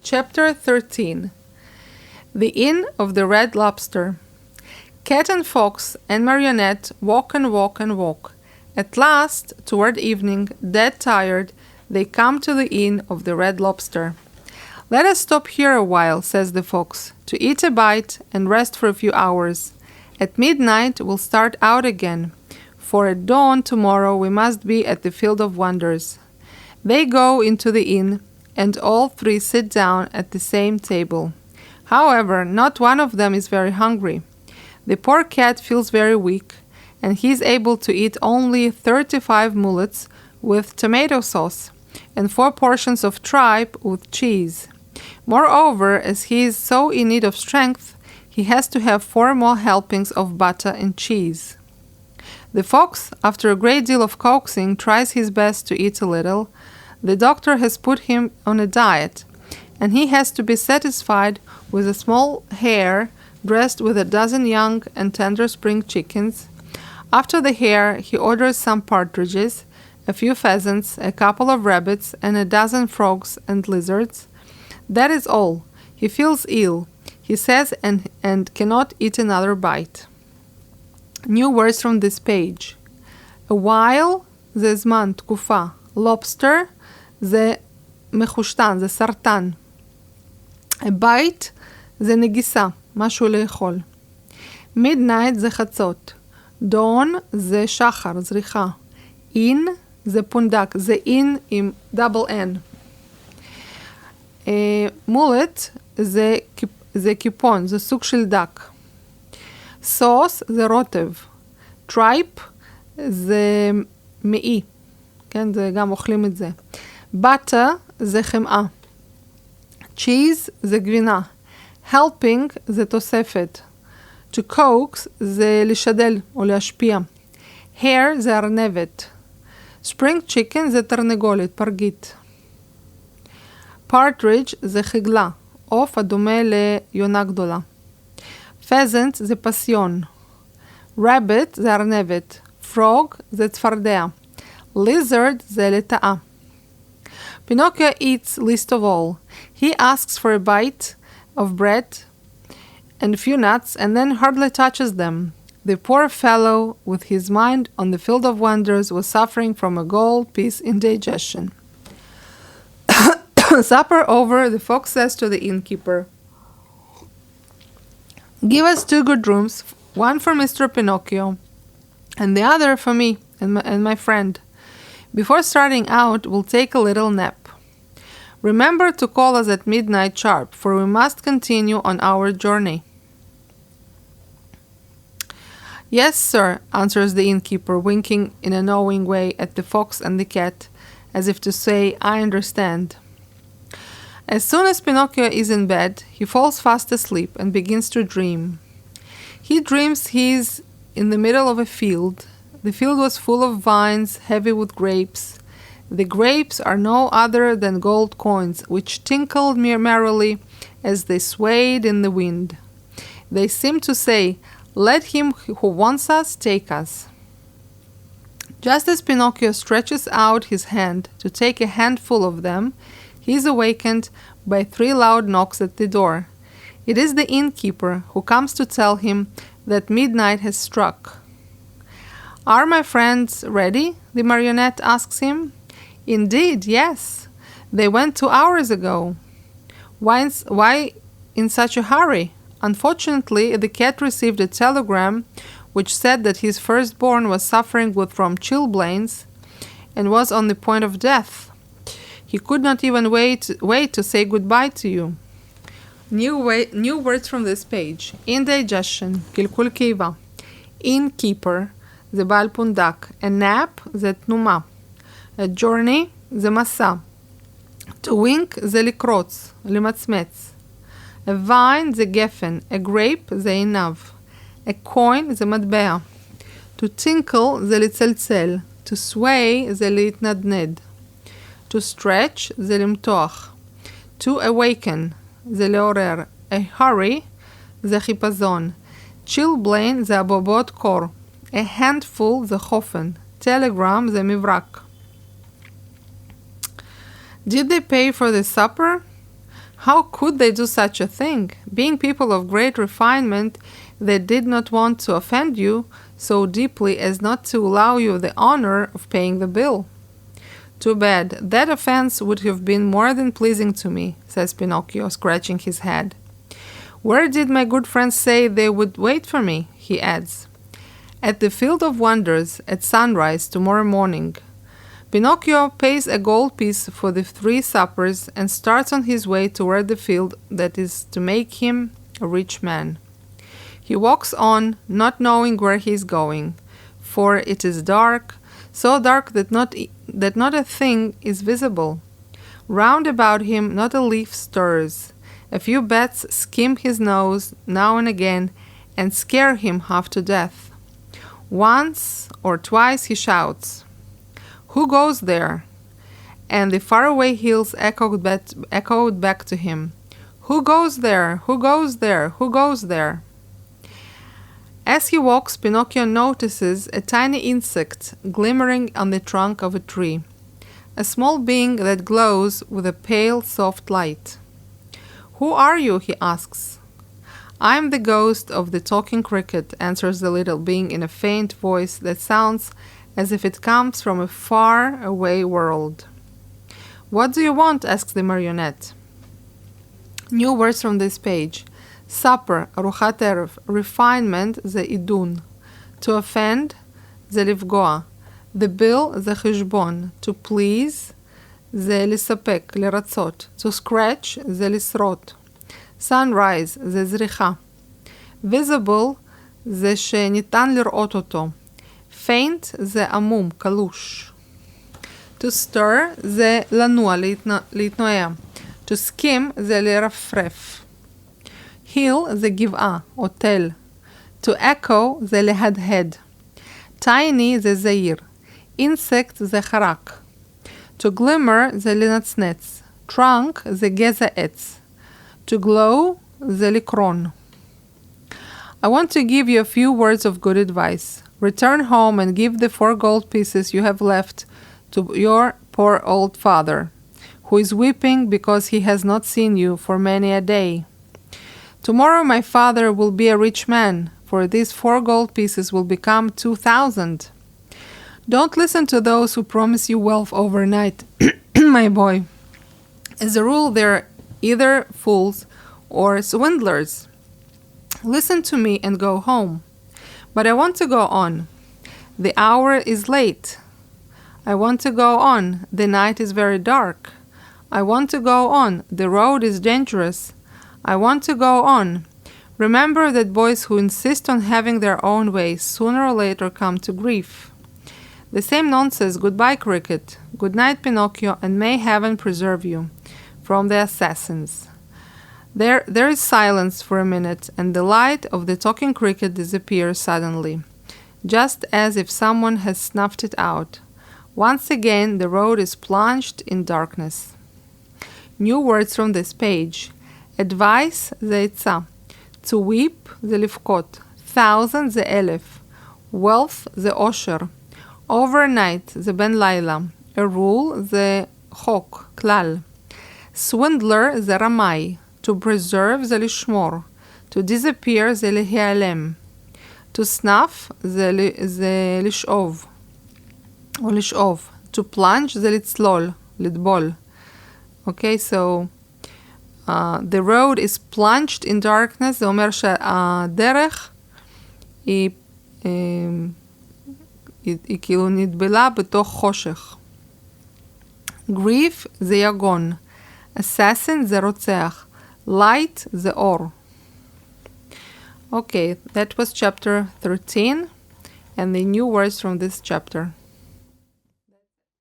Chapter 13. The Inn of the Red Lobster. Cat and Fox and Marionette walk and walk and walk. At last, toward evening, dead tired, they come to the Inn of the Red Lobster. "Let us stop here a while," says the Fox, "to eat a bite and rest for a few hours. At midnight we'll start out again, for at dawn tomorrow we must be at the Field of Wonders." They go into the inn, and all three sit down at the same table. However, not one of them is very hungry. The poor cat feels very weak, and he is able to eat only 35 mullets with tomato sauce and 4 portions of tripe with cheese. Moreover, as he is so in need of strength, he has to have 4 more helpings of butter and cheese. The fox, after a great deal of coaxing, tries his best to eat a little. The doctor has put him on a diet, and he has to be satisfied with a small hare dressed with a dozen young and tender spring chickens. After the hare, he orders some partridges, a few pheasants, a couple of rabbits, and a dozen frogs and lizards. That is all. He feels ill, he says, and cannot eat another bite. New words from this page. A while זה זמן, תקופה. Lobster זה מחושטן, זה סרטן. A bite זה נגיסה, משהו לאכול. Midnight זה חצות. Dawn זה שחר, זריחה. In זה פונדק, זה in עם double N. Mullet זה קיפון, זה סוג של דק. סוס זה רוטב. טרייפ זה מעי. כן, זה גם אוכלים את זה. בטר זה חמאה. צ'יז זה גבינה. helping זה תוספת. to coax זה לשדל או להשפיע. hare זה ארנבת. spring chicken זה תרנגולת, פרגית. partridge זה חגלה, עוף הדומה ליונה גדולה. pheasant זה פסיון. rabbit זה ארנבת. frog זה צפרדע. lizard זה לטאה. Pinocchio eats least of all. He asks for a bite of bread and a few nuts and then hardly touches them. The poor fellow, with his mind on the Field of Wonders, was suffering from a gold piece indigestion. Supper over, the fox says to the innkeeper, "Give us 2 good rooms, one for Mr. Pinocchio and the other for me and my friend. Before starting out, we'll take a little nap. Remember to call us at midnight sharp, for we must continue on our journey." "Yes, sir," answers the innkeeper, winking in a knowing way at the fox and the cat, as if to say, "I understand." As soon as Pinocchio is in bed, he falls fast asleep and begins to dream. He dreams he is in the middle of a field. The field was full of vines, heavy with grapes. The grapes are no other than gold coins, which tinkled merrily as they swayed in the wind. They seemed to say, "Let him who wants us take us." Just as Pinocchio stretches out his hand to take a handful of them, he is awakened by 3 loud knocks at the door. It is the innkeeper, who comes to tell him that midnight has struck. "Are my friends ready?" the marionette asks him. "Indeed, yes. They went 2 hours ago." Why in such a hurry?" "Unfortunately, the cat received a telegram which said that his firstborn was suffering from chilblains and was on the point of death. He could not even wait to say goodbye to you." New words from this page. Indigestion, קלקול קיבה. Innkeeper, זה בעל פונדק. A nap, זה תנומה. A journey, זה מסע. To wink, זה לקרוץ, למצמץ. A vine, זה גפן. A grape, זה עיניו. A coin, זה מטבע. To tinkle, זה לצלצל. To sway, זה להתנדנד. To stretch, זה למתוח. To awaken, זה לעורר. A hurry, זה חיפזון. chilblain, זה הבובות קור. A handful זה חופן. Telegram זה מברק. Did they pay for the supper? How could they do such a thing? Being people of great refinement, they did not want to offend you so deeply as not to allow you the honor of paying the bill. Too bad. That offense would have been more than pleasing to me, says Pinocchio, scratching his head. Where did my good friends say they would wait for me? He adds. At the Field of Wonders at sunrise tomorrow morning. Pinocchio pays a gold piece for the 3 suppers and starts on his way toward the field that is to make him a rich man. He walks on, not knowing where he is going, for it is dark, so dark that not a thing is visible. Round about him not a leaf stirs. A few bats skim his nose now and again and scare him half to death. Once or twice he shouts, "Who goes there?" And the faraway hills echoed back to him, "Who goes there? Who goes there? Who goes there?" As he walks, Pinocchio notices a tiny insect glimmering on the trunk of a tree, a small being that glows with a pale, soft light. "Who are you?" he asks. "I am the ghost of the talking cricket," answers the little being in a faint voice that sounds as if it comes from a far-away world. "What do you want?" asks the marionette. New words from this page. Supper, ארוחת ערב, refinement, זה עידון. To offend, זה לפגוע. The bill, זה חשבון. To please, זה לספק, לרצות. To scratch, זה לשרוט. Sunrise, זה זריחה. Visible, זה שניתן לראות אותו. Faint, זה עמום, קלוש. To stir, זה לנוע, להתנועע. To skim, זה לרפרף. Hill זה גבעה או תל. To echo זה להדהד. Tiny זה זעיר. Insect זה חרק. To glimmer זה לנצנץ. Trunk זה גזע עץ. To glow זה לקרון. I want to give you a few words of good advice. Return home and give the 4 gold pieces you have left to your poor old father, who is weeping because he has not seen you for many a day. Tomorrow my father will be a rich man, for these 4 gold pieces will become 2,000. Don't listen to those who promise you wealth overnight, my boy. As a rule, they're either fools or swindlers. Listen to me and go home. But I want to go on. The hour is late. I want to go on. The night is very dark. I want to go on. The road is dangerous. I want to go on. Remember that boys who insist on having their own way sooner or later come to grief. The same nonsense. Goodbye, cricket. Good night, Pinocchio, and may heaven preserve you from the assassins. There is silence for a minute, and the light of the talking cricket disappears suddenly, just as if someone has snuffed it out. Once again, the road is plunged in darkness. New words from this page. Advice זה עצה. To weep זה לבכות. Thousand זה אלף. Wealth זה עושר. Overnight זה בן לילה. A rule זה חוק, כלל. Swindler זה רמאי. To preserve זה לשמור. To disappear זה להיעלם. To snuff זה לשאוב. או לשאוב. To plunge זה לצלול, לטבול. Okay, so the road is plunged in darkness. זה אומר שהדרך היא כאילו נטבלה בתוך חושך. Grief זה יגון. Assassin זה רוצח. Light זה אור. Okay, that was chapter 13 and the new words from this chapter.